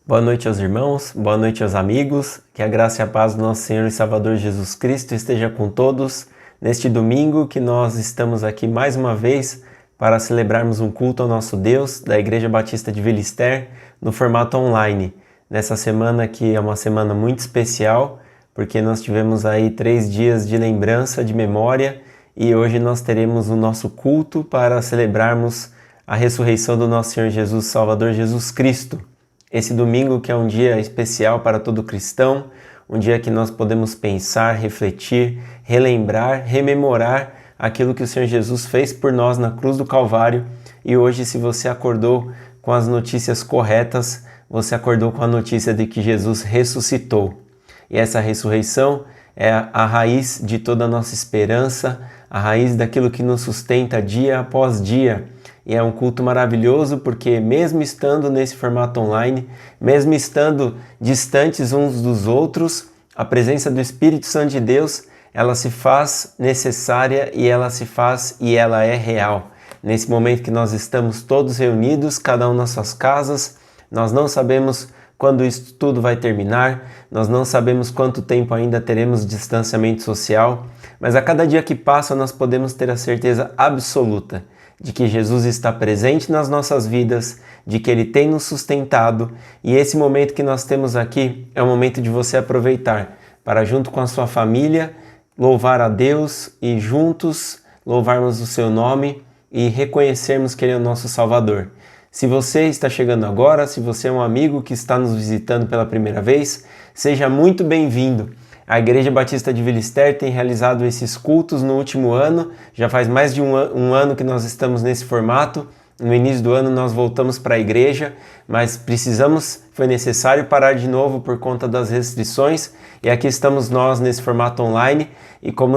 Boa noite aos irmãos, boa noite aos amigos, que a graça e a paz do nosso Senhor e Salvador Jesus Cristo esteja com todos neste domingo que nós estamos aqui mais uma vez para celebrarmos um culto ao nosso Deus da Igreja Batista de Vila Ester no formato online. Nessa semana que é uma semana muito especial, porque nós tivemos aí 3 dias de lembrança, de memória, e hoje nós teremos o nosso culto para celebrarmos a ressurreição do nosso Senhor Jesus Salvador Jesus Cristo. Esse domingo que é um dia especial para todo cristão, um dia que nós podemos pensar, refletir, relembrar, rememorar aquilo que o Senhor Jesus fez por nós na cruz do Calvário. E hoje, se você acordou com as notícias corretas, você acordou com a notícia de que Jesus ressuscitou. E essa ressurreição é a raiz de toda a nossa esperança, a raiz daquilo que nos sustenta dia após dia. E é um culto maravilhoso porque mesmo estando nesse formato online, mesmo estando distantes uns dos outros, a presença do Espírito Santo de Deus, ela se faz necessária e ela é real. Nesse momento que nós estamos todos reunidos, cada um nas suas casas, nós não sabemos quando isso tudo vai terminar, nós não sabemos quanto tempo ainda teremos distanciamento social, mas a cada dia que passa nós podemos ter a certeza absoluta de que Jesus está presente nas nossas vidas, de que Ele tem nos sustentado, e esse momento que nós temos aqui é o momento de você aproveitar para, junto com a sua família, louvar a Deus e juntos louvarmos o seu nome e reconhecermos que Ele é o nosso Salvador. Se você está chegando agora, se você é um amigo que está nos visitando pela primeira vez, seja muito bem-vindo. A Igreja Batista de Vila Ester tem realizado esses cultos no último ano, já faz mais de um ano que nós estamos nesse formato. No início do ano nós voltamos para a igreja, mas foi necessário parar de novo por conta das restrições, e aqui estamos nós nesse formato online, e como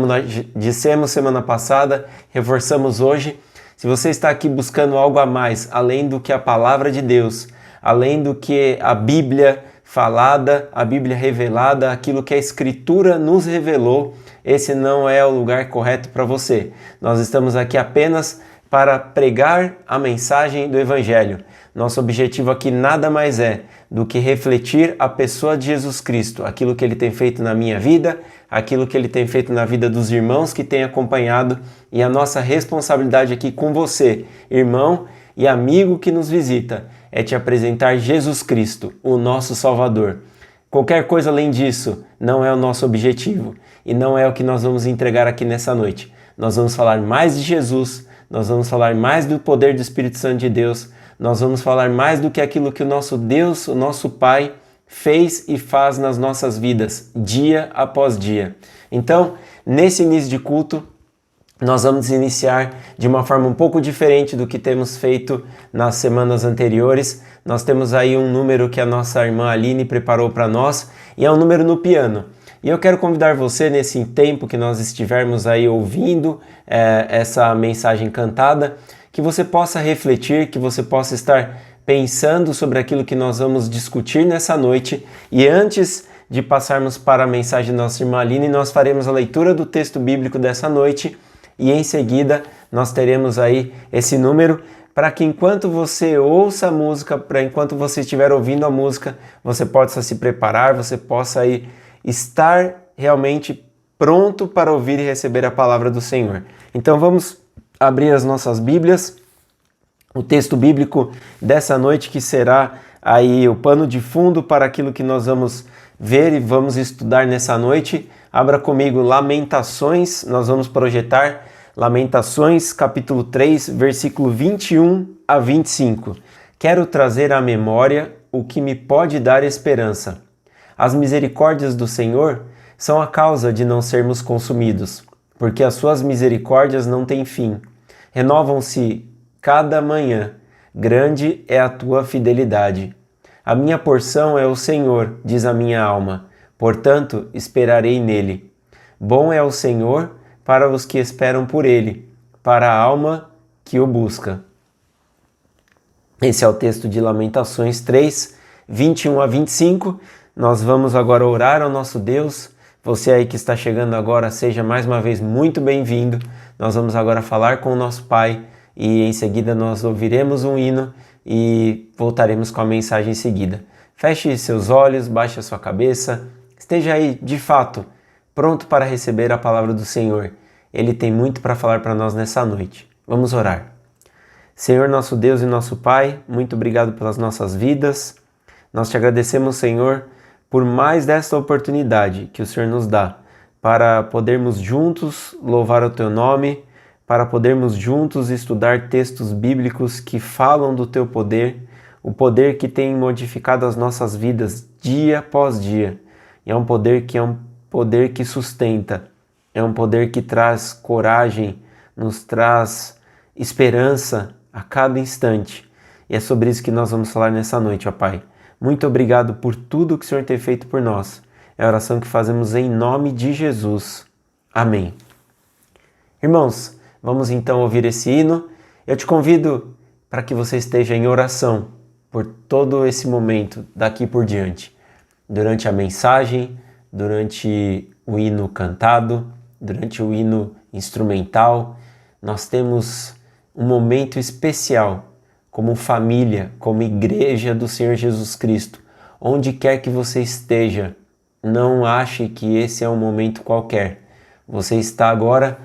nós dissemos semana passada, reforçamos hoje. Se você está aqui buscando algo a mais, além do que a palavra de Deus, além do que a Bíblia falada, a Bíblia revelada, aquilo que a Escritura nos revelou, esse não é o lugar correto para você. Nós estamos aqui apenas para pregar a mensagem do Evangelho. Nosso objetivo aqui nada mais é do que refletir a pessoa de Jesus Cristo, aquilo que Ele tem feito na minha vida, aquilo que Ele tem feito na vida dos irmãos que têm acompanhado, e a nossa responsabilidade aqui com você, irmão e amigo que nos visita, é te apresentar Jesus Cristo, o nosso Salvador. Qualquer coisa além disso não é o nosso objetivo e não é o que nós vamos entregar aqui nessa noite. Nós vamos falar mais de Jesus, nós vamos falar mais do poder do Espírito Santo de Deus, nós vamos falar mais do que aquilo que o nosso Deus, o nosso Pai, fez e faz nas nossas vidas, dia após dia. Então, nesse início de culto, nós vamos iniciar de uma forma um pouco diferente do que temos feito nas semanas anteriores. Nós temos aí um número que a nossa irmã Aline preparou para nós, e é um número no piano. E eu quero convidar você, nesse tempo que nós estivermos aí ouvindo essa mensagem cantada, que você possa refletir, que você possa estar pensando sobre aquilo que nós vamos discutir nessa noite. E antes de passarmos para a mensagem da nossa irmã Aline, nós faremos a leitura do texto bíblico dessa noite, e em seguida nós teremos aí esse número para que enquanto você ouça a música, enquanto você estiver ouvindo a música, você possa se preparar, você possa aí estar realmente pronto para ouvir e receber a palavra do Senhor. Então vamos abrir as nossas Bíblias, o texto bíblico dessa noite que será aí o pano de fundo para aquilo que nós vamos ver e vamos estudar nessa noite. Abra comigo Lamentações, nós vamos projetar Lamentações, capítulo 3, versículo 21 a 25. Quero trazer à memória o que me pode dar esperança. As misericórdias do Senhor são a causa de não sermos consumidos, porque as suas misericórdias não têm fim. Renovam-se cada manhã, grande é a tua fidelidade. A minha porção é o Senhor, diz a minha alma, portanto esperarei nele. Bom é o Senhor para os que esperam por ele, para a alma que o busca. Esse é o texto de Lamentações 3, 21 a 25. Nós vamos agora orar ao nosso Deus. Você aí que está chegando agora, seja mais uma vez muito bem-vindo. Nós vamos agora falar com o nosso Pai e em seguida nós ouviremos um hino e voltaremos com a mensagem em seguida. Feche seus olhos, baixe a sua cabeça, esteja aí, de fato, pronto para receber a palavra do Senhor. Ele tem muito para falar para nós nessa noite. Vamos orar. Senhor, nosso Deus e nosso Pai, muito obrigado pelas nossas vidas. Nós te agradecemos, Senhor, por mais desta oportunidade que o Senhor nos dá para podermos juntos louvar o Teu nome, para podermos juntos estudar textos bíblicos que falam do Teu poder, o poder que tem modificado as nossas vidas dia após dia. E é um poder que sustenta, é um poder que traz coragem, nos traz esperança a cada instante. E é sobre isso que nós vamos falar nessa noite, ó Pai. Muito obrigado por tudo que o Senhor tem feito por nós. É a oração que fazemos em nome de Jesus. Amém. Irmãos, vamos então ouvir esse hino. Eu te convido para que você esteja em oração por todo esse momento daqui por diante. Durante a mensagem, durante o hino cantado, durante o hino instrumental, nós temos um momento especial como família, como igreja do Senhor Jesus Cristo. Onde quer que você esteja, não ache que esse é um momento qualquer. Você está agora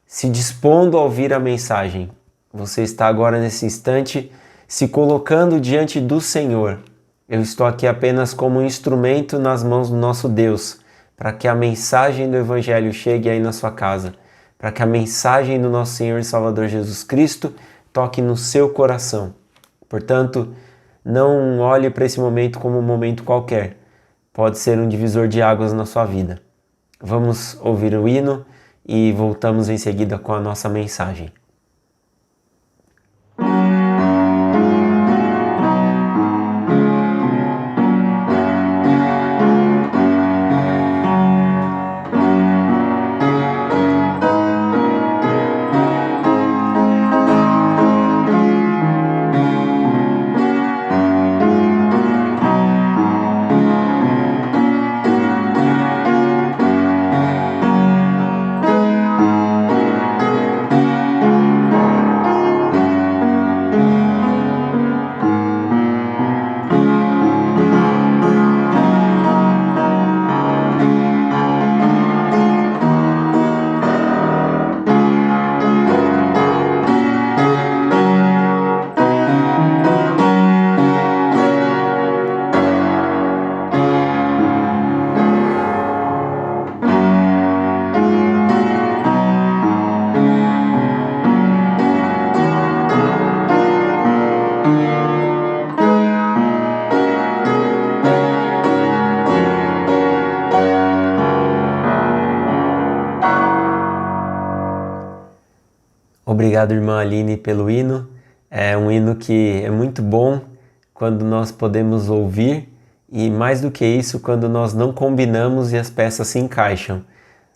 se dispondo a ouvir a mensagem. Você está agora nesse instante se colocando diante do Senhor. Eu estou aqui apenas como um instrumento nas mãos do nosso Deus, para que a mensagem do Evangelho chegue aí na sua casa, para que a mensagem do nosso Senhor e Salvador Jesus Cristo toque no seu coração. Portanto, não olhe para esse momento como um momento qualquer. Pode ser um divisor de águas na sua vida. Vamos ouvir o hino e voltamos em seguida com a nossa mensagem. Obrigado, irmã Aline, pelo hino. É um hino que é muito bom quando nós podemos ouvir e, mais do que isso, quando nós não combinamos e as peças se encaixam.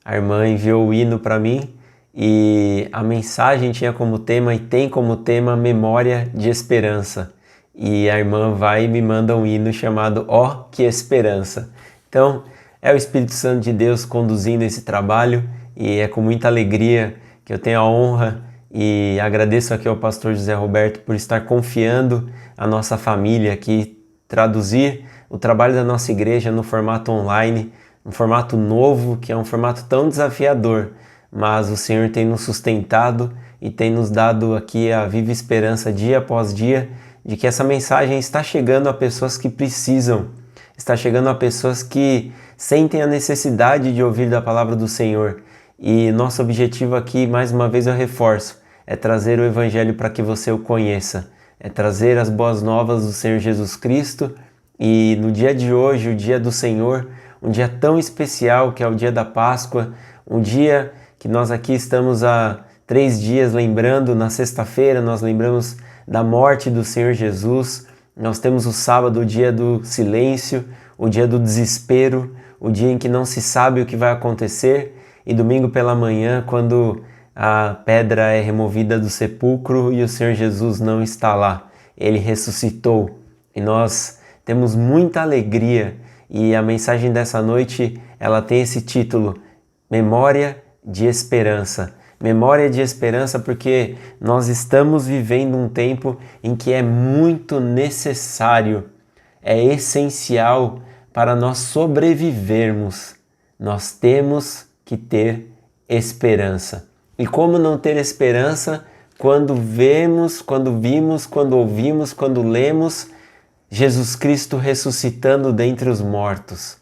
A irmã enviou o hino para mim e a mensagem tinha como tema e tem como tema memória de esperança. E a irmã vai e me manda um hino chamado Ó, que Esperança. Então, é o Espírito Santo de Deus conduzindo esse trabalho e é com muita alegria que eu tenho a honra e agradeço aqui ao pastor José Roberto por estar confiando a nossa família aqui, traduzir o trabalho da nossa igreja no formato online, um formato novo, que é um formato tão desafiador, mas o Senhor tem nos sustentado e tem nos dado aqui a viva esperança dia após dia de que essa mensagem está chegando a pessoas que precisam, está chegando a pessoas que sentem a necessidade de ouvir da palavra do Senhor. E nosso objetivo aqui, mais uma vez eu reforço, é trazer o Evangelho para que você o conheça, é trazer as boas novas do Senhor Jesus Cristo. E no dia de hoje, o dia do Senhor, um dia tão especial que é o dia da Páscoa, um dia que nós aqui estamos há 3 dias lembrando. Na sexta-feira nós lembramos da morte do Senhor Jesus, nós temos o sábado, o dia do silêncio, o dia do desespero, o dia em que não se sabe o que vai acontecer. E domingo pela manhã, quando a pedra é removida do sepulcro e o Senhor Jesus não está lá, Ele ressuscitou. E nós temos muita alegria e a mensagem dessa noite, ela tem esse título, Memória de Esperança. Memória de esperança porque nós estamos vivendo um tempo em que é muito necessário, é essencial para nós sobrevivermos. Nós temos que ter esperança. E como não ter esperança quando vimos, quando ouvimos, quando lemos Jesus Cristo ressuscitando dentre os mortos?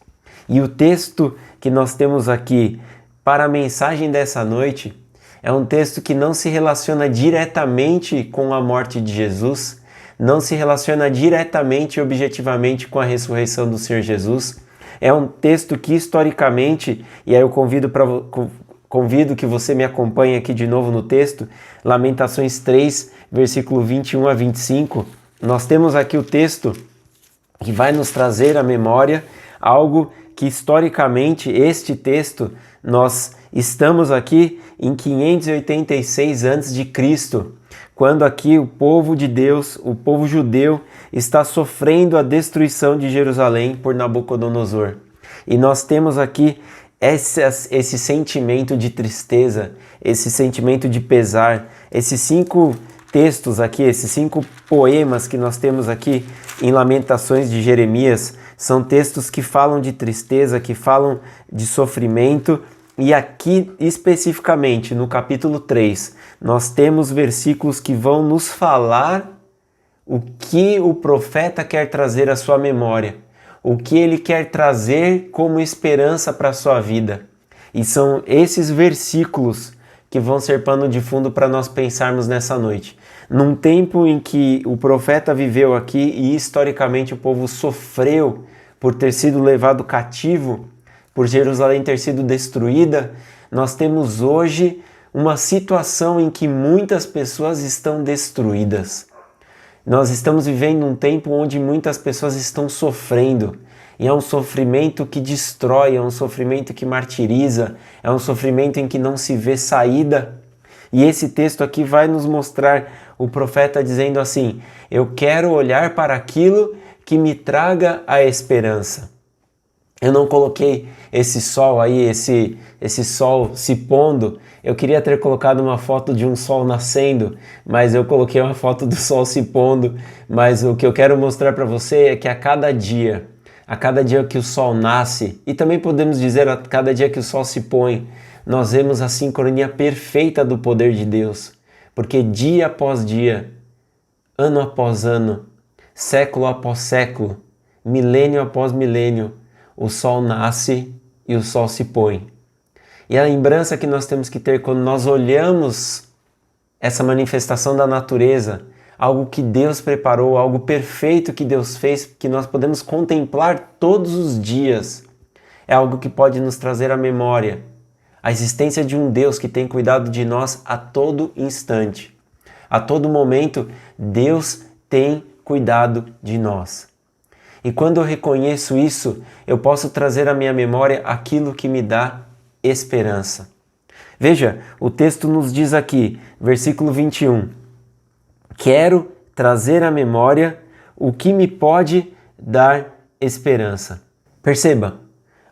E o texto que nós temos aqui para a mensagem dessa noite é um texto que não se relaciona diretamente com a morte de Jesus, não se relaciona diretamente e objetivamente com a ressurreição do Senhor Jesus. É um texto que historicamente, e aí eu convido que você me acompanhe aqui de novo no texto, Lamentações 3, versículo 21 a 25. Nós temos aqui o texto que vai nos trazer à memória algo que historicamente este texto nós estamos aqui em 586 a.C., quando aqui o povo de Deus, o povo judeu, está sofrendo a destruição de Jerusalém por Nabucodonosor. E nós temos aqui esse sentimento de tristeza, esse sentimento de pesar, esses 5 textos aqui, esses 5 poemas que nós temos aqui em Lamentações de Jeremias, são textos que falam de tristeza, que falam de sofrimento. E aqui, especificamente, no capítulo 3, nós temos versículos que vão nos falar o que o profeta quer trazer à sua memória, o que ele quer trazer como esperança para a sua vida. E são esses versículos que vão ser pano de fundo para nós pensarmos nessa noite. Num tempo em que o profeta viveu aqui e historicamente o povo sofreu por ter sido levado cativo, por Jerusalém ter sido destruída, nós temos hoje uma situação em que muitas pessoas estão destruídas. Nós estamos vivendo um tempo onde muitas pessoas estão sofrendo. E é um sofrimento que destrói, é um sofrimento que martiriza, é um sofrimento em que não se vê saída. E esse texto aqui vai nos mostrar o profeta dizendo assim: eu quero olhar para aquilo que me traga a esperança. Eu não coloquei esse sol aí, esse sol se pondo. Eu queria ter colocado uma foto de um sol nascendo, mas eu coloquei uma foto do sol se pondo. Mas o que eu quero mostrar para você é que a cada dia que o sol nasce, e também podemos dizer a cada dia que o sol se põe, nós vemos a sincronia perfeita do poder de Deus. Porque dia após dia, ano após ano, século após século, milênio após milênio, o sol nasce e o sol se põe. E a lembrança que nós temos que ter quando nós olhamos essa manifestação da natureza, algo que Deus preparou, algo perfeito que Deus fez, que nós podemos contemplar todos os dias, é algo que pode nos trazer à memória a existência de um Deus que tem cuidado de nós a todo instante. A todo momento, Deus tem cuidado de nós. E quando eu reconheço isso, eu posso trazer à minha memória aquilo que me dá esperança. Veja, o texto nos diz aqui, versículo 21, quero trazer à memória o que me pode dar esperança. Perceba,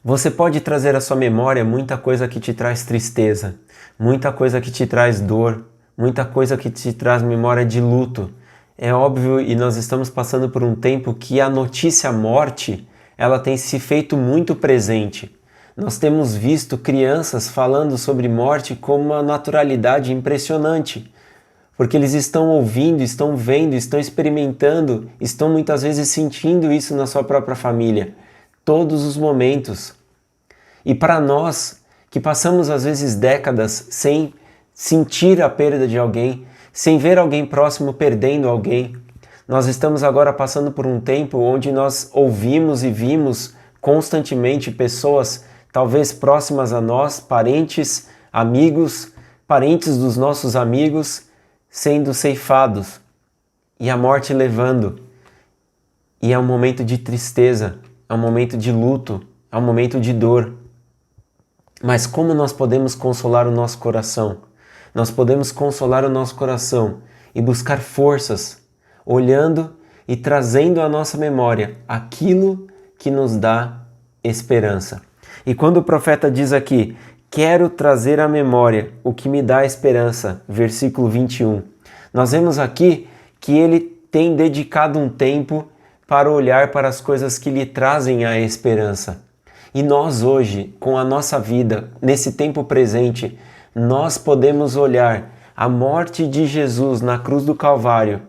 você pode trazer à sua memória muita coisa que te traz tristeza, muita coisa que te traz dor, muita coisa que te traz memória de luto. É óbvio, e nós estamos passando por um tempo que a notícia morte, ela tem se feito muito presente. Nós temos visto crianças falando sobre morte com uma naturalidade impressionante, porque eles estão ouvindo, estão vendo, estão experimentando, estão muitas vezes sentindo isso na sua própria família, todos os momentos. E para nós, que passamos às vezes décadas sem sentir a perda de alguém, sem ver alguém próximo perdendo alguém, nós estamos agora passando por um tempo onde nós ouvimos e vimos constantemente pessoas talvez próximas a nós, parentes, amigos, parentes dos nossos amigos, sendo ceifados e a morte levando. E é um momento de tristeza, é um momento de luto, é um momento de dor. Mas como nós podemos consolar o nosso coração? Nós podemos consolar o nosso coração e buscar forças, olhando e trazendo à nossa memória aquilo que nos dá esperança. E quando o profeta diz aqui, quero trazer à memória o que me dá esperança. Versículo 21. Nós vemos aqui que ele tem dedicado um tempo para olhar para as coisas que lhe trazem a esperança. E nós hoje, com a nossa vida, nesse tempo presente, nós podemos olhar a morte de Jesus na cruz do Calvário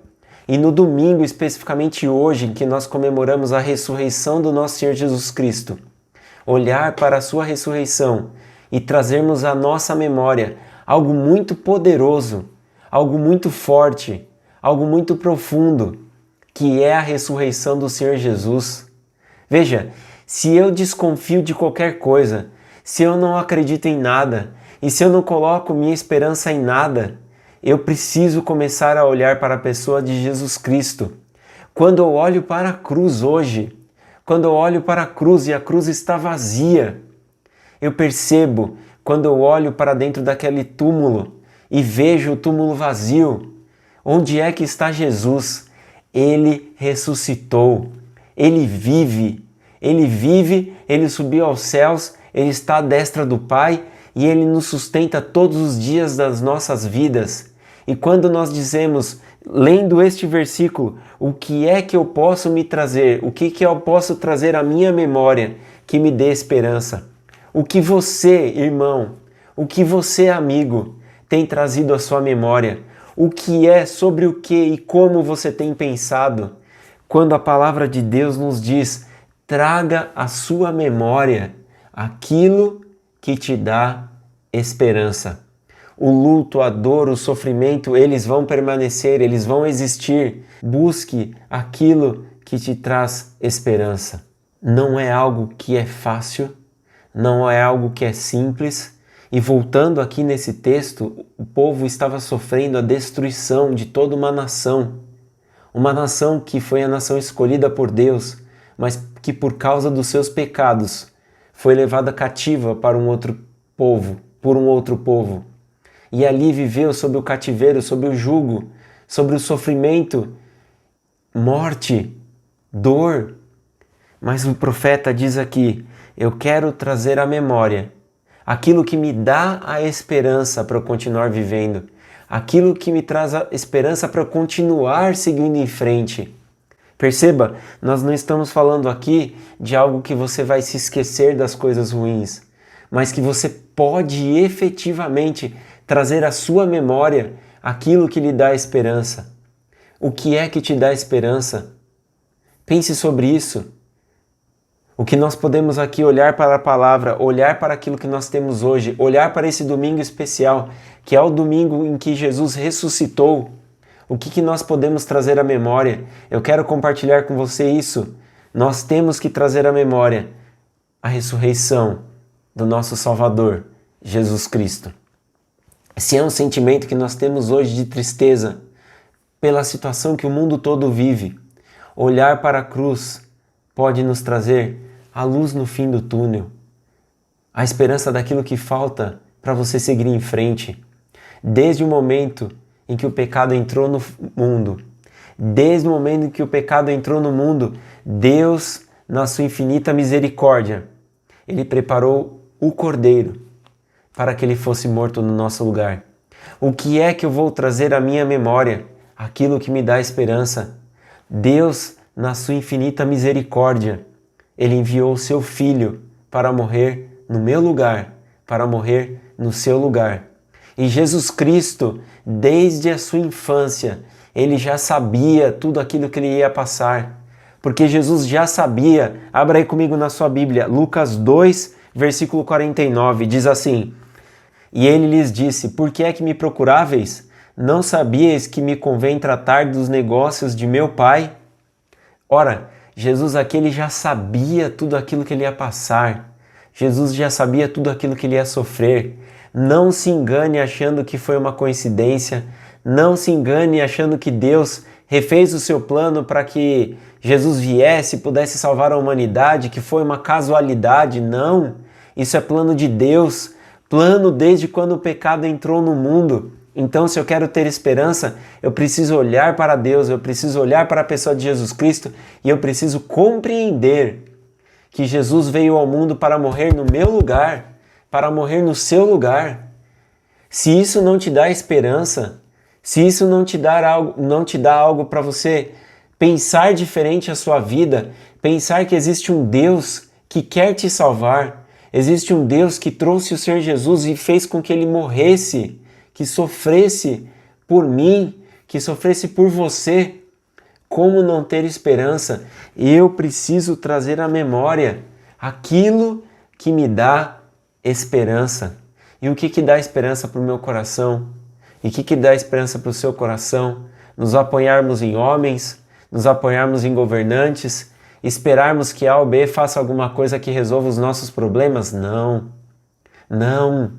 e no domingo, especificamente hoje, em que nós comemoramos a ressurreição do nosso Senhor Jesus Cristo, olhar para a sua ressurreição e trazermos à nossa memória algo muito poderoso, algo muito forte, algo muito profundo, que é a ressurreição do Senhor Jesus. Veja, se eu desconfio de qualquer coisa, se eu não acredito em nada e se eu não coloco minha esperança em nada, eu preciso começar a olhar para a pessoa de Jesus Cristo. Quando eu olho para a cruz hoje, quando eu olho para a cruz e a cruz está vazia, eu percebo, quando eu olho para dentro daquele túmulo e vejo o túmulo vazio, onde é que está Jesus? Ele ressuscitou, Ele vive, Ele subiu aos céus, Ele está à destra do Pai e Ele nos sustenta todos os dias das nossas vidas. E quando nós dizemos, lendo este versículo, o que é que eu posso me trazer, o que eu posso trazer à minha memória que me dê esperança? O que você, irmão, o que você, amigo, tem trazido à sua memória? O que é, sobre o que e como você tem pensado? Quando a palavra de Deus nos diz, traga à sua memória aquilo que te dá esperança. O luto, a dor, o sofrimento, eles vão permanecer, eles vão existir. Busque aquilo que te traz esperança. Não é algo que é fácil, não é algo que é simples. E voltando aqui nesse texto, o povo estava sofrendo a destruição de toda uma nação que foi a nação escolhida por Deus, mas que por causa dos seus pecados foi levada cativa para um outro povo, por um outro povo. E ali viveu sob o cativeiro, sob o jugo, sobre o sofrimento, morte, dor. Mas o profeta diz aqui, eu quero trazer à memória aquilo que me dá a esperança para eu continuar vivendo, aquilo que me traz a esperança para eu continuar seguindo em frente. Perceba, nós não estamos falando aqui de algo que você vai se esquecer das coisas ruins, mas que você pode efetivamente trazer à sua memória aquilo que lhe dá esperança. O que é que te dá esperança? Pense sobre isso. O que nós podemos aqui olhar para a palavra, olhar para aquilo que nós temos hoje, olhar para esse domingo especial, que é o domingo em que Jesus ressuscitou. O que nós podemos trazer à memória? Eu quero compartilhar com você isso. Nós temos que trazer à memória a ressurreição do nosso Salvador, Jesus Cristo. Se é um sentimento que nós temos hoje de tristeza pela situação que o mundo todo vive, olhar para a cruz pode nos trazer a luz no fim do túnel, a esperança daquilo que falta para você seguir em frente. Desde o momento em que o pecado entrou no mundo, Deus, na sua infinita misericórdia, Ele preparou o Cordeiro para que ele fosse morto no nosso lugar. O que é que eu vou trazer à minha memória? Aquilo que me dá esperança. Deus, na sua infinita misericórdia, Ele enviou o seu Filho para morrer no meu lugar, para morrer no seu lugar. E Jesus Cristo, desde a sua infância, Ele já sabia tudo aquilo que Ele ia passar. Porque Jesus já sabia, abra aí comigo na sua Bíblia, Lucas 2, versículo 49, diz assim, e Ele lhes disse, por que é que me procuráveis? Não sabíeis que me convém tratar dos negócios de meu Pai? Ora, Jesus aqui ele já sabia tudo aquilo que ele ia passar. Jesus já sabia tudo aquilo que ele ia sofrer. Não se engane achando que foi uma coincidência. Não se engane achando que Deus refez o seu plano para que Jesus viesse e pudesse salvar a humanidade, que foi uma casualidade. Não, isso é plano de Deus. Plano desde quando o pecado entrou no mundo. Então, se eu quero ter esperança, eu preciso olhar para Deus, eu preciso olhar para a pessoa de Jesus Cristo e eu preciso compreender que Jesus veio ao mundo para morrer no meu lugar, para morrer no seu lugar. Se isso não te dá esperança, se isso não te dá algo para você pensar diferente a sua vida, pensar que existe um Deus que quer te salvar, existe um Deus que trouxe o Senhor Jesus e fez com que ele morresse, que sofresse por mim, que sofresse por você. Como não ter esperança? Eu preciso trazer à memória aquilo que me dá esperança. E o que dá esperança para o meu coração? E o que dá esperança para o seu coração? Nos apoiarmos em homens, nos apoiarmos em governantes, esperarmos que A ou B faça alguma coisa que resolva os nossos problemas? Não, não.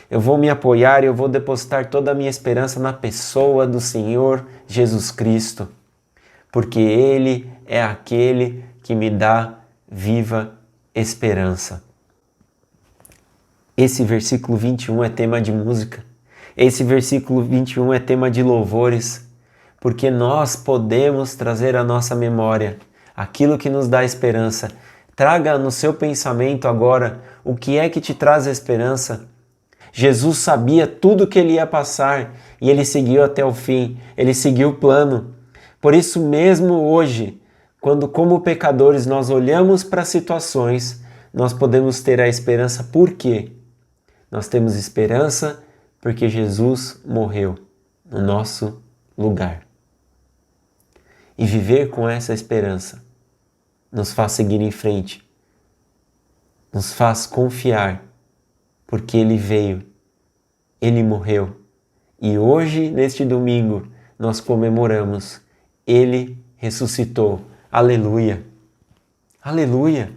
Eu vou me apoiar e eu vou depositar toda a minha esperança na pessoa do Senhor Jesus Cristo, porque Ele é aquele que me dá viva esperança. Esse versículo 21 é tema de música. Esse versículo 21 é tema de louvores, porque nós podemos trazer à nossa memória aquilo que nos dá esperança. Traga no seu pensamento agora o que é que te traz esperança. Jesus sabia tudo o que ele ia passar e ele seguiu até o fim, ele seguiu o plano. Por isso mesmo hoje, quando como pecadores nós olhamos para situações, nós podemos ter a esperança. Por quê? Nós temos esperança porque Jesus morreu no nosso lugar. E viver com essa esperança nos faz seguir em frente, nos faz confiar, porque Ele veio, Ele morreu. E hoje, neste domingo, nós comemoramos, Ele ressuscitou. Aleluia! Aleluia!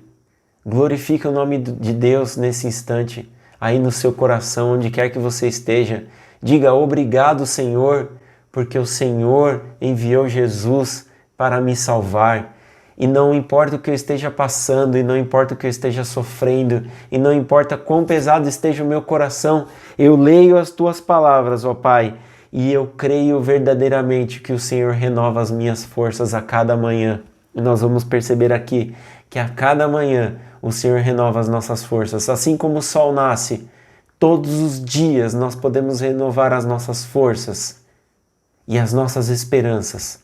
Glorifica o nome de Deus nesse instante, aí no seu coração, onde quer que você esteja. Diga obrigado, Senhor, porque o Senhor enviou Jesus para me salvar. E não importa o que eu esteja passando, e não importa o que eu esteja sofrendo, e não importa quão pesado esteja o meu coração, eu leio as Tuas palavras, ó Pai, e eu creio verdadeiramente que o Senhor renova as minhas forças a cada manhã. E nós vamos perceber aqui que a cada manhã o Senhor renova as nossas forças. Assim como o sol nasce, todos os dias nós podemos renovar as nossas forças e as nossas esperanças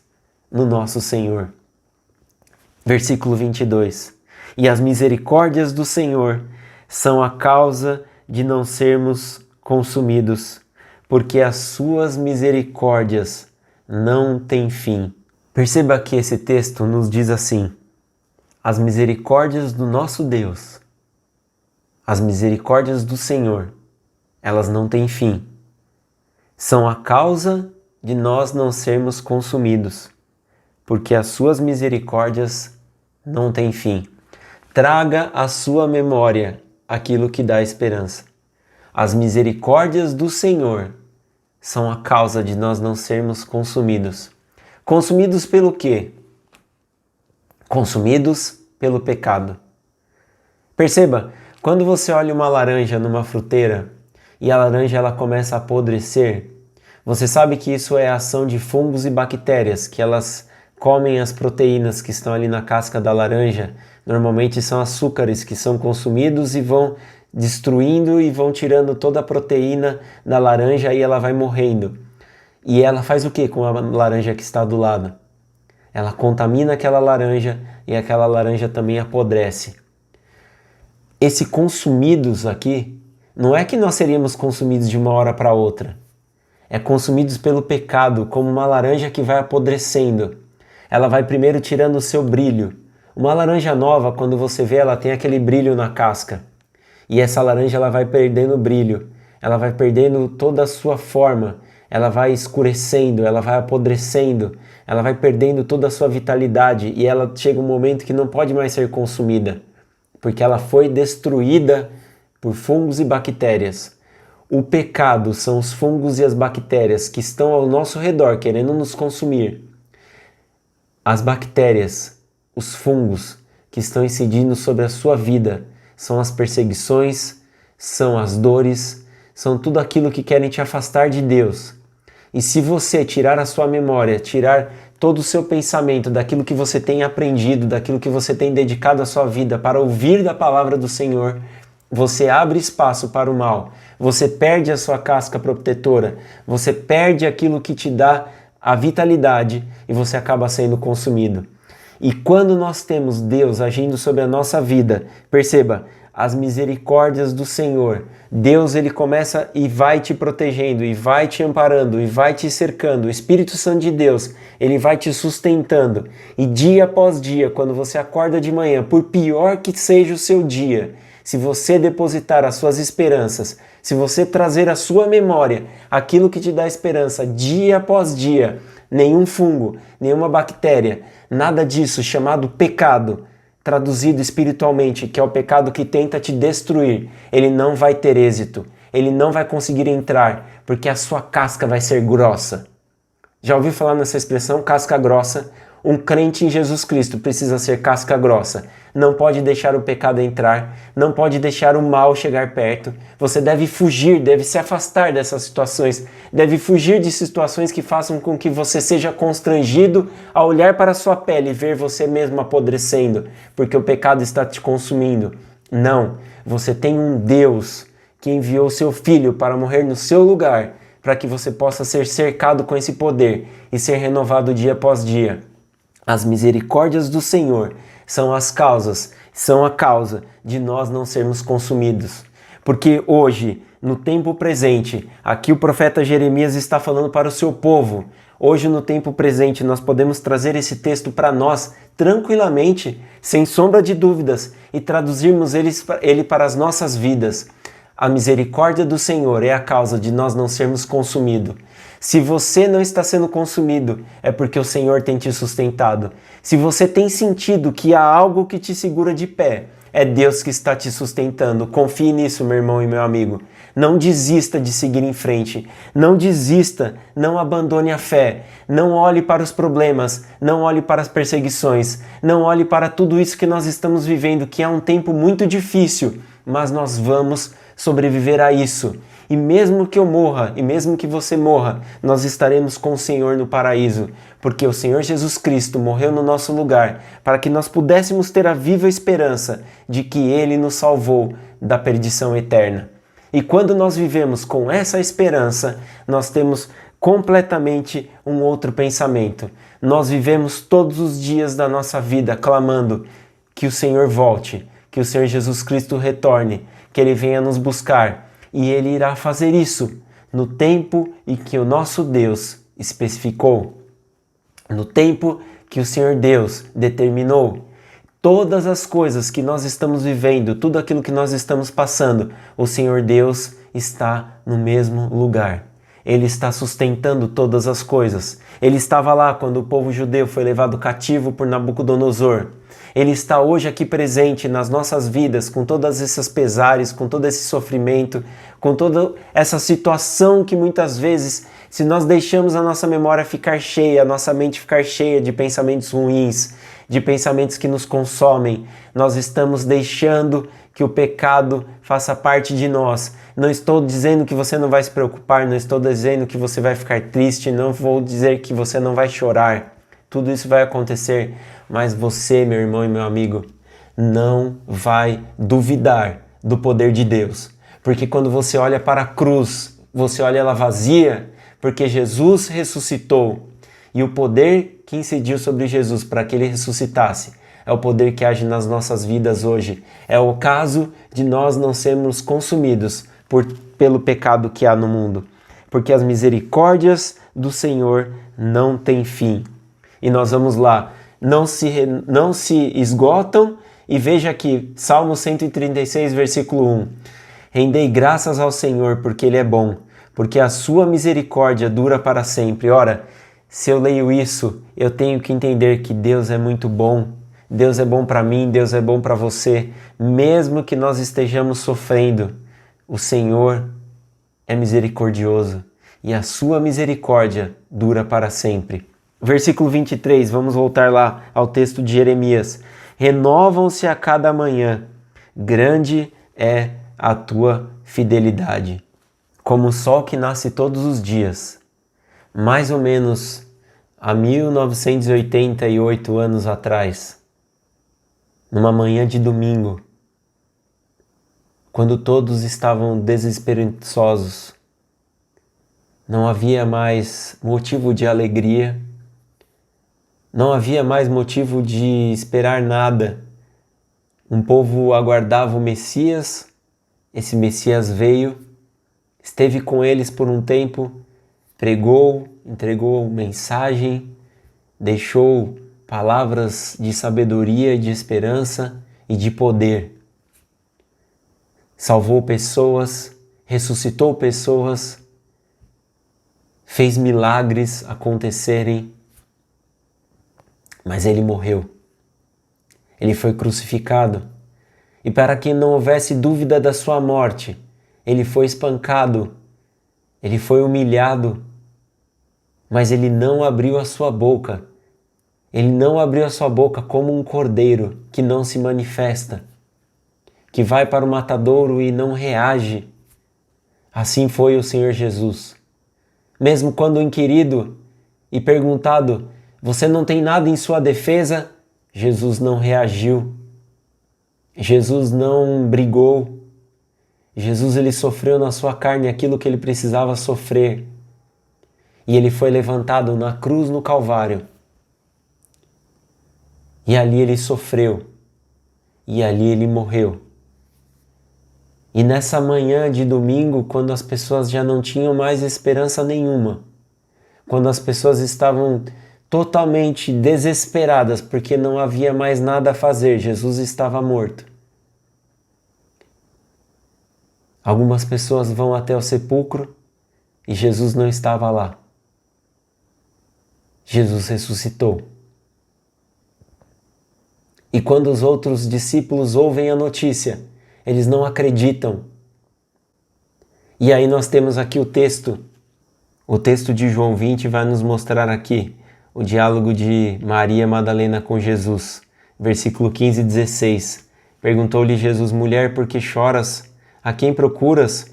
no nosso Senhor. Versículo 22. E as misericórdias do Senhor são a causa de não sermos consumidos, porque as suas misericórdias não têm fim. Perceba que esse texto nos diz assim: as misericórdias do nosso Deus, as misericórdias do Senhor, elas não têm fim. São a causa de nós não sermos consumidos, porque as suas misericórdias não têm fim. Traga à sua memória aquilo que dá esperança. As misericórdias do Senhor são a causa de nós não sermos consumidos. Consumidos pelo quê? Consumidos pelo pecado. Perceba, quando você olha uma laranja numa fruteira e a laranja ela começa a apodrecer, você sabe que isso é a ação de fungos e bactérias, que elas comem as proteínas que estão ali na casca da laranja. Normalmente são açúcares que são consumidos e vão destruindo e vão tirando toda a proteína da laranja e ela vai morrendo. E ela faz o que com a laranja que está do lado? Ela contamina aquela laranja e aquela laranja também apodrece. Esse consumidos aqui, não é que nós seríamos consumidos de uma hora para outra. É consumidos pelo pecado, como uma laranja que vai apodrecendo. Ela vai primeiro tirando o seu brilho. Uma laranja nova, quando você vê, ela tem aquele brilho na casca. E essa laranja ela vai perdendo o brilho. Ela vai perdendo toda a sua forma. Ela vai escurecendo, ela vai apodrecendo. Ela vai perdendo toda a sua vitalidade. E ela chega um momento que não pode mais ser consumida, porque ela foi destruída por fungos e bactérias. O pecado são os fungos e as bactérias que estão ao nosso redor querendo nos consumir. As bactérias, os fungos que estão incidindo sobre a sua vida são as perseguições, são as dores, são tudo aquilo que querem te afastar de Deus. E se você tirar a sua memória, tirar todo o seu pensamento daquilo que você tem aprendido, daquilo que você tem dedicado a sua vida para ouvir da palavra do Senhor, você abre espaço para o mal, você perde a sua casca protetora, você perde aquilo que te dá a vitalidade e você acaba sendo consumido. E quando nós temos Deus agindo sobre a nossa vida, perceba, as misericórdias do Senhor, Deus ele começa e vai te protegendo, e vai te amparando, e vai te cercando, o Espírito Santo de Deus, ele vai te sustentando, e dia após dia, quando você acorda de manhã, por pior que seja o seu dia, se você depositar as suas esperanças, se você trazer à sua memória aquilo que te dá esperança dia após dia, nenhum fungo, nenhuma bactéria, nada disso chamado pecado, traduzido espiritualmente, que é o pecado que tenta te destruir, ele não vai ter êxito, ele não vai conseguir entrar, porque a sua casca vai ser grossa. Já ouviu falar nessa expressão, casca grossa? Um crente em Jesus Cristo precisa ser casca grossa. Não pode deixar o pecado entrar, não pode deixar o mal chegar perto. Você deve fugir, deve se afastar dessas situações, deve fugir de situações que façam com que você seja constrangido a olhar para a sua pele e ver você mesmo apodrecendo, porque o pecado está te consumindo. Não, você tem um Deus que enviou seu Filho para morrer no seu lugar, para que você possa ser cercado com esse poder e ser renovado dia após dia. As misericórdias do Senhor são a causa de nós não sermos consumidos. Porque hoje, no tempo presente, aqui o profeta Jeremias está falando para o seu povo. Hoje, no tempo presente, nós podemos trazer esse texto para nós tranquilamente, sem sombra de dúvidas, e traduzirmos ele para as nossas vidas. A misericórdia do Senhor é a causa de nós não sermos consumidos. Se você não está sendo consumido, é porque o Senhor tem te sustentado. Se você tem sentido que há algo que te segura de pé, é Deus que está te sustentando. Confie nisso, meu irmão e meu amigo. Não desista de seguir em frente. Não desista, não abandone a fé. Não olhe para os problemas, não olhe para as perseguições, não olhe para tudo isso que nós estamos vivendo, que é um tempo muito difícil, mas nós vamos sobreviver a isso. E mesmo que eu morra, e mesmo que você morra, nós estaremos com o Senhor no paraíso, porque o Senhor Jesus Cristo morreu no nosso lugar, para que nós pudéssemos ter a viva esperança de que Ele nos salvou da perdição eterna. E quando nós vivemos com essa esperança, nós temos completamente um outro pensamento. Nós vivemos todos os dias da nossa vida clamando que o Senhor volte, que o Senhor Jesus Cristo retorne, que Ele venha nos buscar. E Ele irá fazer isso no tempo em que o nosso Deus especificou, no tempo que o Senhor Deus determinou. Todas as coisas que nós estamos vivendo, tudo aquilo que nós estamos passando, o Senhor Deus está no mesmo lugar. Ele está sustentando todas as coisas. Ele estava lá quando o povo judeu foi levado cativo por Nabucodonosor. Ele está hoje aqui presente nas nossas vidas, com todas essas pesares, com todo esse sofrimento, com toda essa situação que muitas vezes, se nós deixamos a nossa memória ficar cheia, a nossa mente ficar cheia de pensamentos ruins, de pensamentos que nos consomem, nós estamos deixando que o pecado faça parte de nós. Não estou dizendo que você não vai se preocupar, não estou dizendo que você vai ficar triste, não vou dizer que você não vai chorar. Tudo isso vai acontecer, mas você, meu irmão e meu amigo, não vai duvidar do poder de Deus. Porque quando você olha para a cruz, você olha ela vazia, porque Jesus ressuscitou. E o poder que incidiu sobre Jesus para que ele ressuscitasse é o poder que age nas nossas vidas hoje. É o caso de nós não sermos consumidos pelo pecado que há no mundo. Porque as misericórdias do Senhor não têm fim. E nós vamos lá, não se esgotam, e veja aqui, Salmo 136, versículo 1. Rendei graças ao Senhor, porque Ele é bom, porque a sua misericórdia dura para sempre. Ora, se eu leio isso, eu tenho que entender que Deus é muito bom. Deus é bom para mim, Deus é bom para você. Mesmo que nós estejamos sofrendo, o Senhor é misericordioso, e a sua misericórdia dura para sempre. Versículo 23, vamos voltar lá ao texto de Jeremias. Renovam-se a cada manhã, grande é a tua fidelidade. Como o sol que nasce todos os dias, mais ou menos há 1988 anos atrás, numa manhã de domingo, quando todos estavam desesperançosos, não havia mais motivo de alegria, não havia mais motivo de esperar nada. Um povo aguardava o Messias, esse Messias veio, esteve com eles por um tempo, pregou, entregou mensagem, deixou palavras de sabedoria, de esperança e de poder. Salvou pessoas, ressuscitou pessoas, fez milagres acontecerem, mas ele morreu. Ele foi crucificado. E para que não houvesse dúvida da sua morte, ele foi espancado, ele foi humilhado, mas ele não abriu a sua boca. Ele não abriu a sua boca como um cordeiro que não se manifesta, que vai para o matadouro e não reage. Assim foi o Senhor Jesus. Mesmo quando inquirido e perguntado, você não tem nada em sua defesa? Jesus não reagiu. Jesus não brigou. Jesus ele sofreu na sua carne aquilo que ele precisava sofrer. E ele foi levantado na cruz no Calvário. E ali ele sofreu. E ali ele morreu. E nessa manhã de domingo, quando as pessoas já não tinham mais esperança nenhuma, quando as pessoas estavam totalmente desesperadas porque não havia mais nada a fazer, Jesus estava morto. Algumas pessoas vão até o sepulcro e Jesus não estava lá. Jesus ressuscitou. E quando os outros discípulos ouvem a notícia, eles não acreditam. E aí nós temos aqui o texto de João 20 vai nos mostrar aqui o diálogo de Maria Madalena com Jesus. Versículo 15 e 16. Perguntou-lhe Jesus: mulher, por que choras? A quem procuras?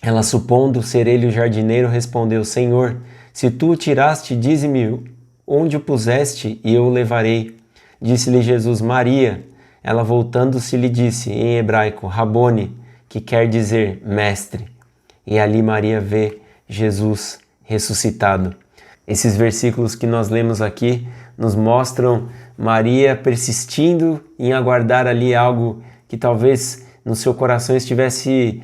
Ela, supondo ser ele o jardineiro, respondeu: Senhor, se tu o tiraste, dize-me onde o puseste e eu o levarei. Disse-lhe Jesus: Maria. Ela, voltando-se, lhe disse em hebraico: Rabone, que quer dizer mestre. E ali Maria vê Jesus ressuscitado. Esses versículos que nós lemos aqui nos mostram Maria persistindo em aguardar ali algo que talvez no seu coração estivesse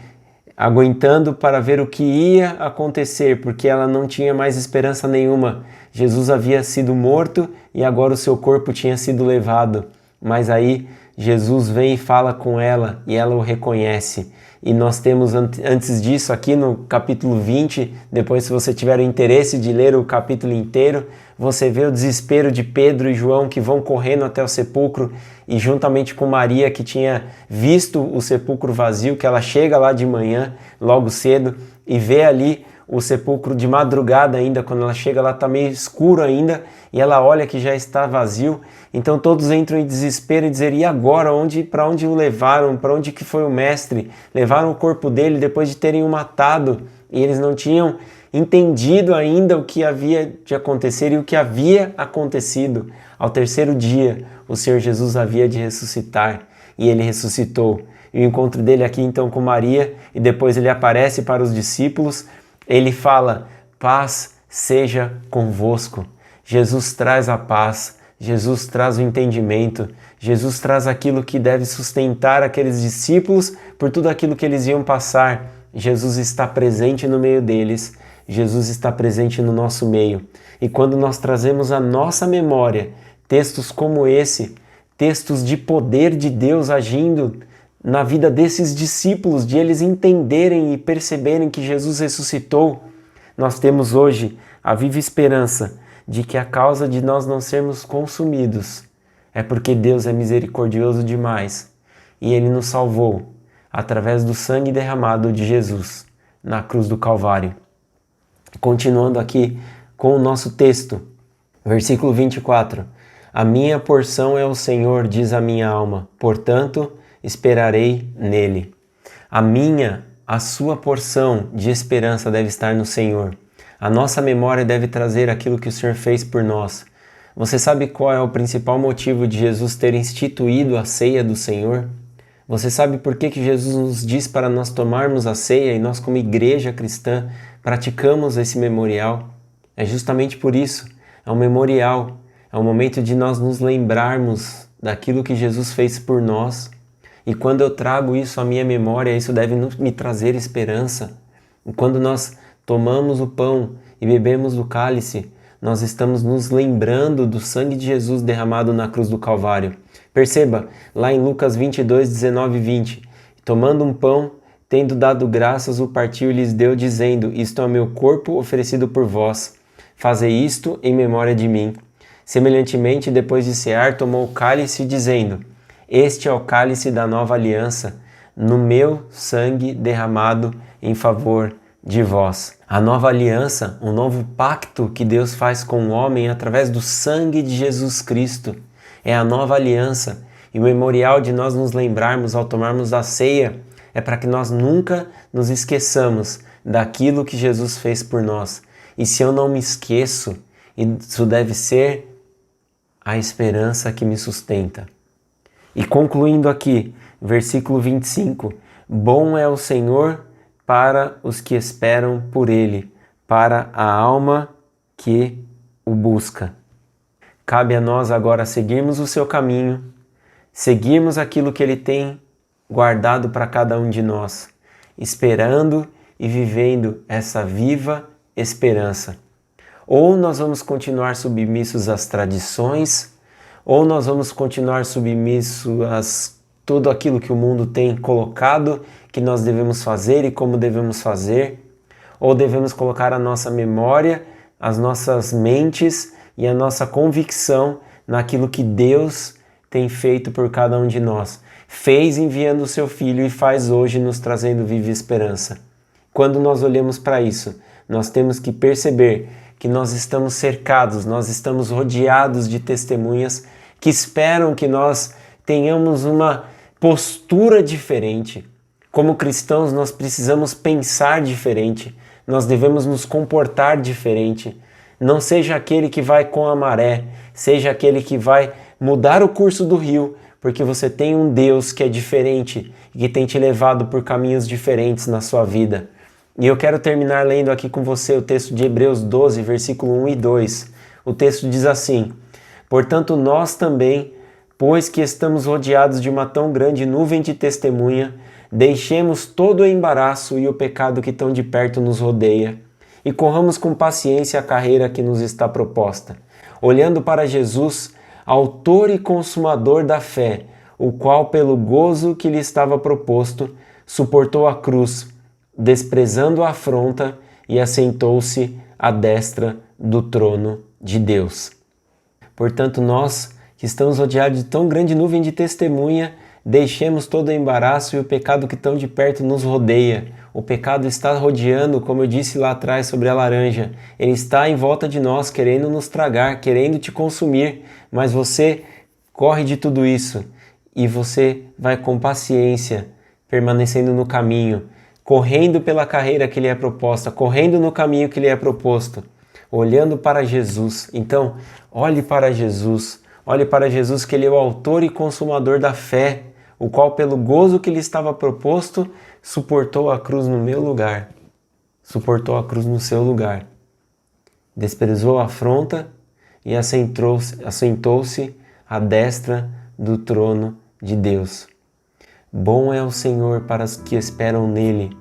aguentando para ver o que ia acontecer, porque ela não tinha mais esperança nenhuma. Jesus havia sido morto e agora o seu corpo tinha sido levado. Mas aí Jesus vem e fala com ela e ela o reconhece. E nós temos antes disso aqui no capítulo 20, depois se você tiver o interesse de ler o capítulo inteiro, você vê o desespero de Pedro e João que vão correndo até o sepulcro e juntamente com Maria que tinha visto o sepulcro vazio, que ela chega lá de manhã, logo cedo, e vê ali o sepulcro de madrugada ainda, quando ela chega lá está meio escuro ainda, e ela olha que já está vazio. Então todos entram em desespero e dizem: e agora? Para onde o levaram? Para onde que foi o mestre? Levaram o corpo dele depois de terem o matado, e eles não tinham entendido ainda o que havia de acontecer e o que havia acontecido. Ao terceiro dia, o Senhor Jesus havia de ressuscitar, e ele ressuscitou. E o encontro dele aqui então com Maria, e depois ele aparece para os discípulos, ele fala: paz seja convosco. Jesus traz a paz, Jesus traz o entendimento, Jesus traz aquilo que deve sustentar aqueles discípulos por tudo aquilo que eles iam passar. Jesus está presente no meio deles, Jesus está presente no nosso meio. E quando nós trazemos à nossa memória textos como esse, textos de poder de Deus agindo na vida desses discípulos, de eles entenderem e perceberem que Jesus ressuscitou, nós temos hoje a viva esperança de que a causa de nós não sermos consumidos é porque Deus é misericordioso demais e Ele nos salvou através do sangue derramado de Jesus na cruz do Calvário. Continuando aqui com o nosso texto, versículo 24. A minha porção é o Senhor, diz a minha alma, portanto esperarei nele. A sua porção de esperança deve estar no Senhor. A nossa memória deve trazer aquilo que o Senhor fez por nós. Você sabe qual é o principal motivo de Jesus ter instituído a ceia do Senhor? Você sabe por que Jesus nos diz para nós tomarmos a ceia e nós, como igreja cristã, praticamos esse memorial? É justamente por isso. É um memorial, é um momento de nós nos lembrarmos daquilo que Jesus fez por nós. E quando eu trago isso à minha memória, isso deve me trazer esperança. E quando nós tomamos o pão e bebemos do cálice, nós estamos nos lembrando do sangue de Jesus derramado na cruz do Calvário. Perceba, lá em Lucas 22, 19 e 20, tomando um pão, tendo dado graças, o partiu e lhes deu, dizendo: isto é o meu corpo oferecido por vós. Fazei isto em memória de mim. Semelhantemente, depois de cear, tomou o cálice, dizendo: este é o cálice da nova aliança, no meu sangue derramado em favor de vós. A nova aliança, um novo pacto que Deus faz com o homem através do sangue de Jesus Cristo, é a nova aliança. E o memorial de nós nos lembrarmos ao tomarmos a ceia é para que nós nunca nos esqueçamos daquilo que Jesus fez por nós. E se eu não me esqueço, isso deve ser a esperança que me sustenta. E concluindo aqui, versículo 25, bom é o Senhor para os que esperam por Ele, para a alma que o busca. Cabe a nós agora seguirmos o seu caminho, seguirmos aquilo que Ele tem guardado para cada um de nós, esperando e vivendo essa viva esperança. Ou nós vamos continuar submissos às tradições, ou nós vamos continuar submissos a tudo aquilo que o mundo tem colocado que nós devemos fazer e como devemos fazer, ou devemos colocar a nossa memória, as nossas mentes e a nossa convicção naquilo que Deus tem feito por cada um de nós. Fez enviando o seu Filho e faz hoje nos trazendo viva esperança. Quando nós olhamos para isso, nós temos que perceber que nós estamos cercados, nós estamos rodeados de testemunhas que esperam que nós tenhamos uma postura diferente. Como cristãos, nós precisamos pensar diferente, nós devemos nos comportar diferente. Não seja aquele que vai com a maré, seja aquele que vai mudar o curso do rio, porque você tem um Deus que é diferente e que tem te levado por caminhos diferentes na sua vida. E eu quero terminar lendo aqui com você o texto de Hebreus 12, versículo 1 e 2. O texto diz assim: portanto, nós também, pois que estamos rodeados de uma tão grande nuvem de testemunha, deixemos todo o embaraço e o pecado que tão de perto nos rodeia, e corramos com paciência a carreira que nos está proposta, olhando para Jesus, autor e consumador da fé, o qual, pelo gozo que lhe estava proposto, suportou a cruz, desprezando a afronta, e assentou-se à destra do trono de Deus. Portanto, nós que estamos rodeados de tão grande nuvem de testemunha, deixemos todo o embaraço e o pecado que tão de perto nos rodeia. O pecado está rodeando, como eu disse lá atrás sobre a laranja. Ele está em volta de nós, querendo nos tragar, querendo te consumir. Mas você corre de tudo isso e você vai com paciência, permanecendo no caminho, correndo pela carreira que lhe é proposta, correndo no caminho que lhe é proposto, olhando para Jesus. Então, olhe para Jesus que Ele é o autor e consumador da fé, o qual pelo gozo que lhe estava proposto, suportou a cruz no meu lugar, suportou a cruz no seu lugar, desprezou a afronta e assentou-se à destra do trono de Deus. Bom é o Senhor para os que esperam nele,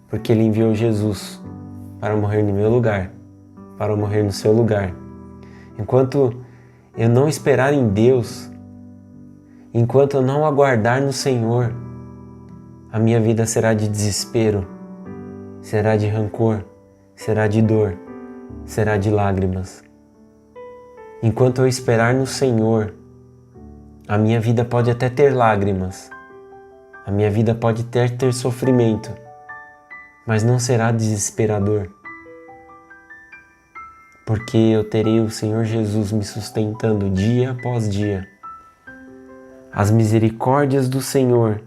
porque Ele enviou Jesus para morrer no meu lugar, para morrer no seu lugar. Enquanto eu não esperar em Deus, enquanto eu não aguardar no Senhor, a minha vida será de desespero, será de rancor, será de dor, será de lágrimas. Enquanto eu esperar no Senhor, a minha vida pode até ter lágrimas, a minha vida pode ter sofrimento, mas não será desesperador, porque eu terei o Senhor Jesus me sustentando dia após dia. As misericórdias do Senhor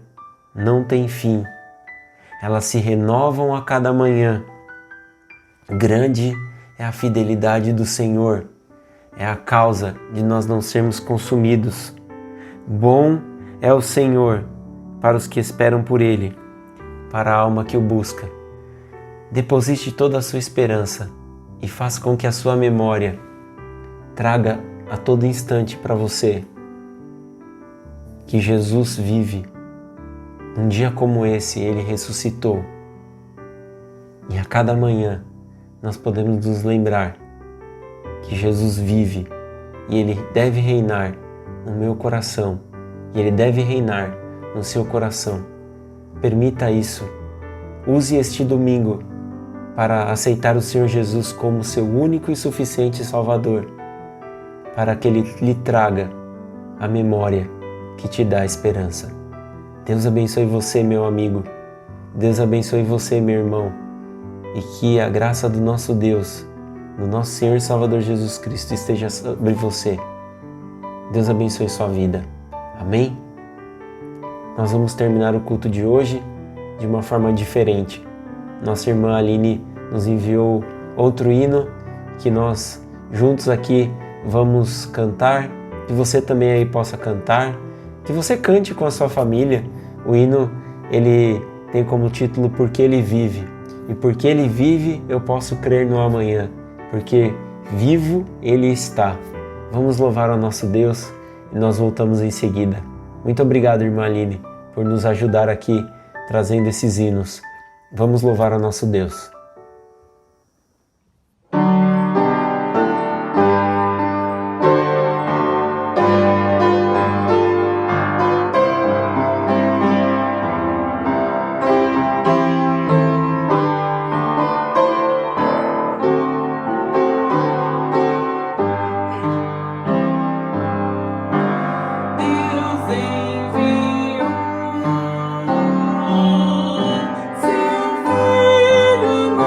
não têm fim, elas se renovam a cada manhã. Grande é a fidelidade do Senhor, é a causa de nós não sermos consumidos. Bom é o Senhor para os que esperam por Ele, para a alma que o busca. Deposite toda a sua esperança e faça com que a sua memória traga a todo instante para você que Jesus vive. Um dia como esse, Ele ressuscitou. E a cada manhã nós podemos nos lembrar que Jesus vive e Ele deve reinar no meu coração e Ele deve reinar no seu coração. Permita isso. Use este domingo para aceitar o Senhor Jesus como seu único e suficiente Salvador, para que Ele lhe traga a memória que te dá esperança. Deus abençoe você, meu amigo. Deus abençoe você, meu irmão. E que a graça do nosso Deus, do nosso Senhor e Salvador Jesus Cristo, esteja sobre você. Deus abençoe sua vida. Amém? Nós vamos terminar o culto de hoje de uma forma diferente. Nossa irmã Aline nos enviou outro hino que nós juntos aqui vamos cantar, que você também aí possa cantar, que você cante com a sua família. O hino, ele tem como título Porque Ele Vive. E porque Ele vive, eu posso crer no amanhã, porque vivo Ele está. Vamos louvar ao nosso Deus e nós voltamos em seguida. Muito obrigado, irmã Aline, por nos ajudar aqui trazendo esses hinos. Vamos louvar ao nosso Deus. Seu filho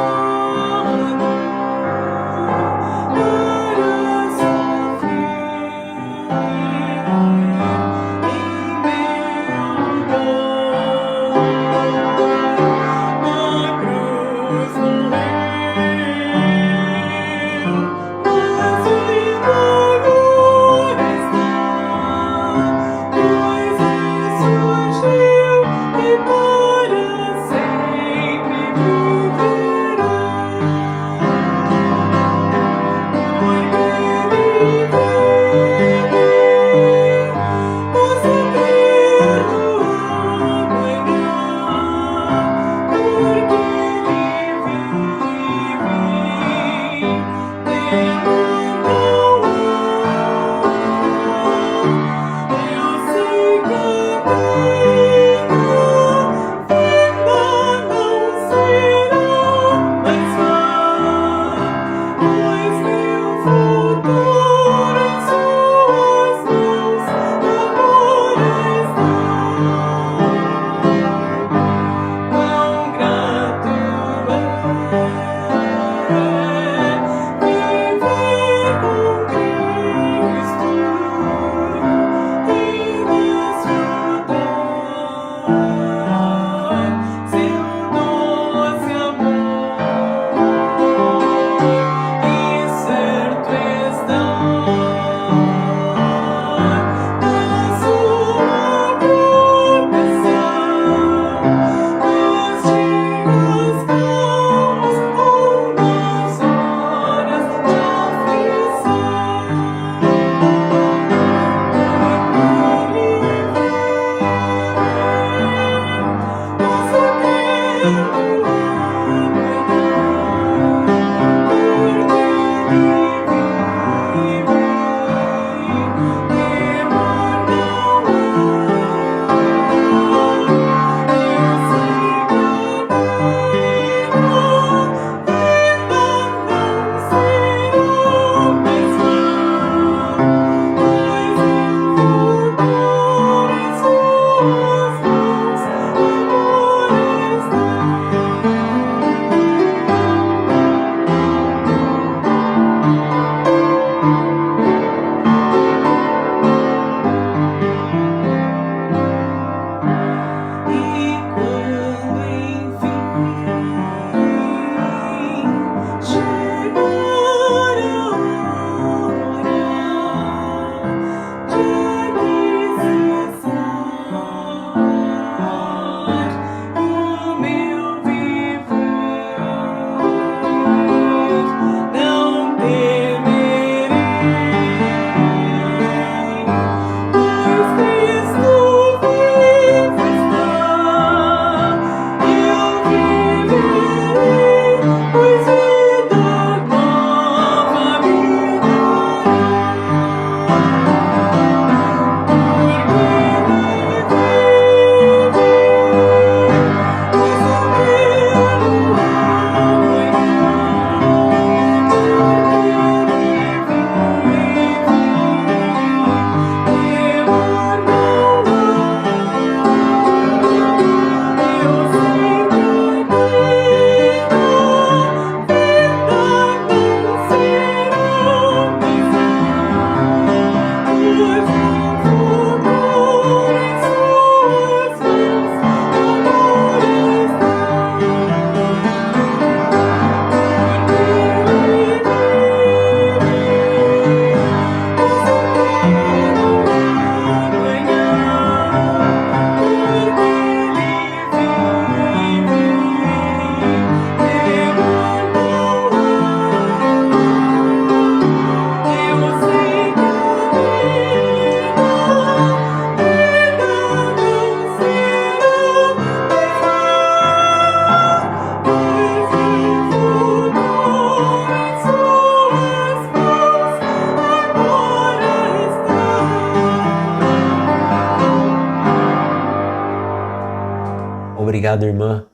Obrigado, irmã,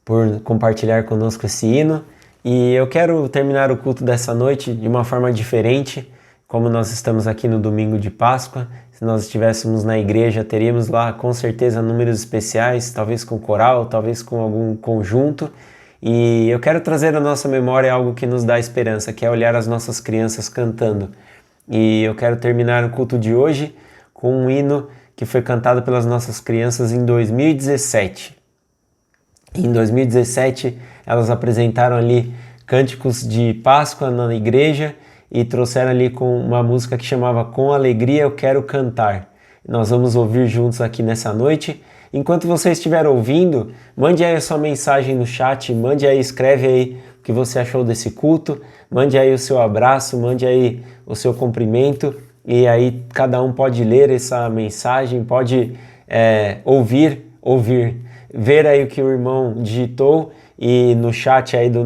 por compartilhar conosco esse hino. E eu quero terminar o culto dessa noite de uma forma diferente, como nós estamos aqui no domingo de Páscoa. Se nós estivéssemos na igreja, teríamos lá com certeza números especiais, talvez com coral, talvez com algum conjunto. E eu quero trazer à nossa memória algo que nos dá esperança, que é olhar as nossas crianças cantando. E eu quero terminar o culto de hoje com um hino que foi cantado pelas nossas crianças em 2017. Em 2017, elas apresentaram ali cânticos de Páscoa na igreja e trouxeram ali com uma música que chamava Com Alegria Eu Quero Cantar. Nós vamos ouvir juntos aqui nessa noite. Enquanto você estiver ouvindo, mande aí a sua mensagem no chat, mande aí, escreve aí o que você achou desse culto, mande aí o seu abraço, mande aí o seu cumprimento, e aí cada um pode ler essa mensagem, pode ouvir, ver aí o que o irmão digitou e no chat aí da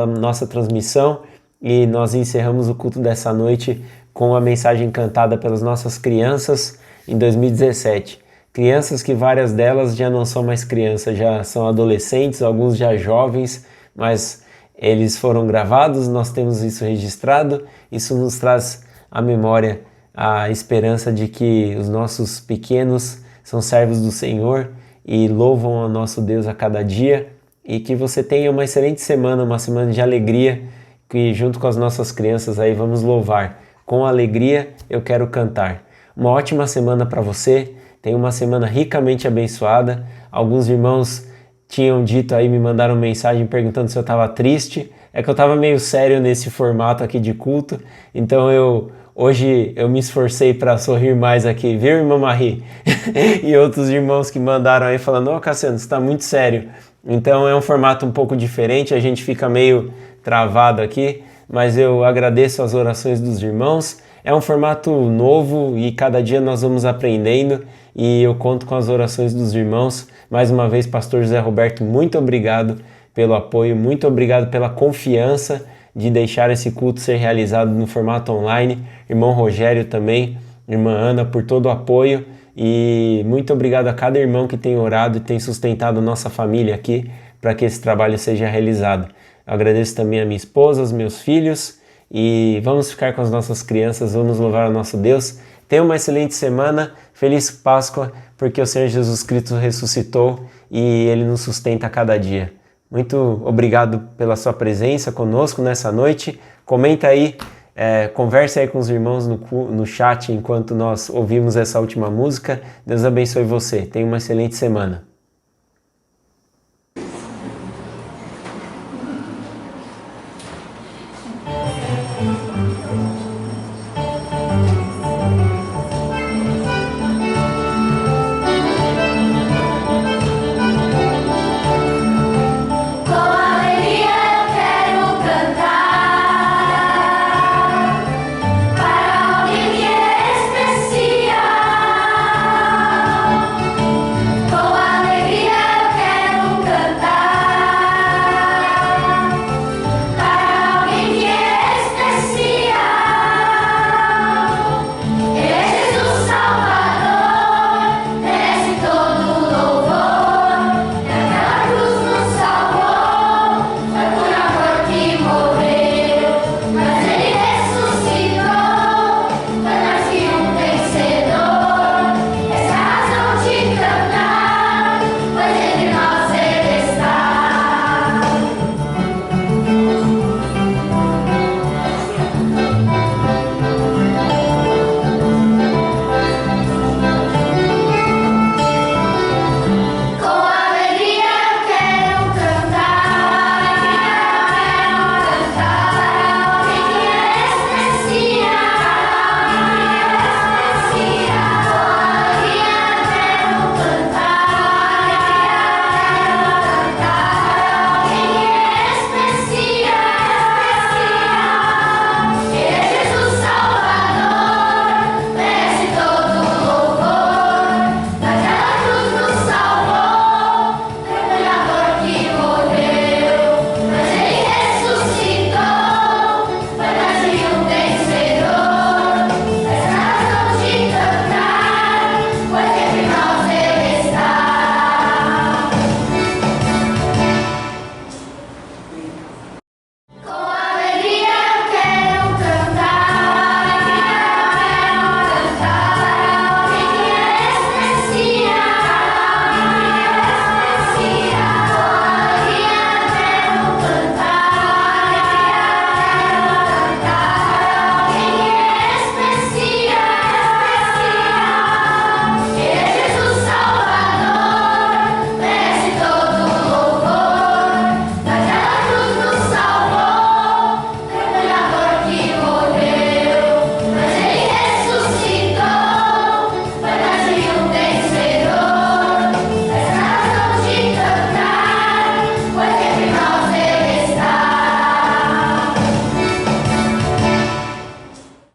nossa transmissão, e nós encerramos o culto dessa noite com a mensagem cantada pelas nossas crianças em 2017. Crianças que várias delas já não são mais crianças, já são adolescentes, alguns já jovens, mas eles foram gravados, nós temos isso registrado, isso nos traz à memória a esperança de que os nossos pequenos são servos do Senhor e louvam ao nosso Deus a cada dia, e que você tenha uma excelente semana, uma semana de alegria, que junto com as nossas crianças aí vamos louvar. Com alegria eu quero cantar. Uma ótima semana para você, tenha uma semana ricamente abençoada. Alguns irmãos tinham dito aí, me mandaram mensagem perguntando se eu estava triste. É que eu estava meio sério nesse formato aqui de culto, então hoje eu me esforcei para sorrir mais aqui, viu, irmã Marie? E outros irmãos que mandaram aí falando, ô Cassiano, você está muito sério. Então é um formato um pouco diferente, a gente fica meio travado aqui, mas eu agradeço as orações dos irmãos. É um formato novo e cada dia nós vamos aprendendo, e eu conto com as orações dos irmãos. Mais uma vez, pastor José Roberto, muito obrigado pelo apoio, muito obrigado pela confiança de deixar esse culto ser realizado no formato online. Irmão Rogério também, irmã Ana, por todo o apoio, e muito obrigado a cada irmão que tem orado e tem sustentado a nossa família aqui para que esse trabalho seja realizado. Eu agradeço também a minha esposa, os meus filhos, e vamos ficar com as nossas crianças, vamos louvar o nosso Deus. Tenha uma excelente semana, feliz Páscoa, porque o Senhor Jesus Cristo ressuscitou e Ele nos sustenta a cada dia. Muito obrigado pela sua presença conosco nessa noite. Comenta aí, converse aí com os irmãos no chat enquanto nós ouvimos essa última música. Deus abençoe você. Tenha uma excelente semana.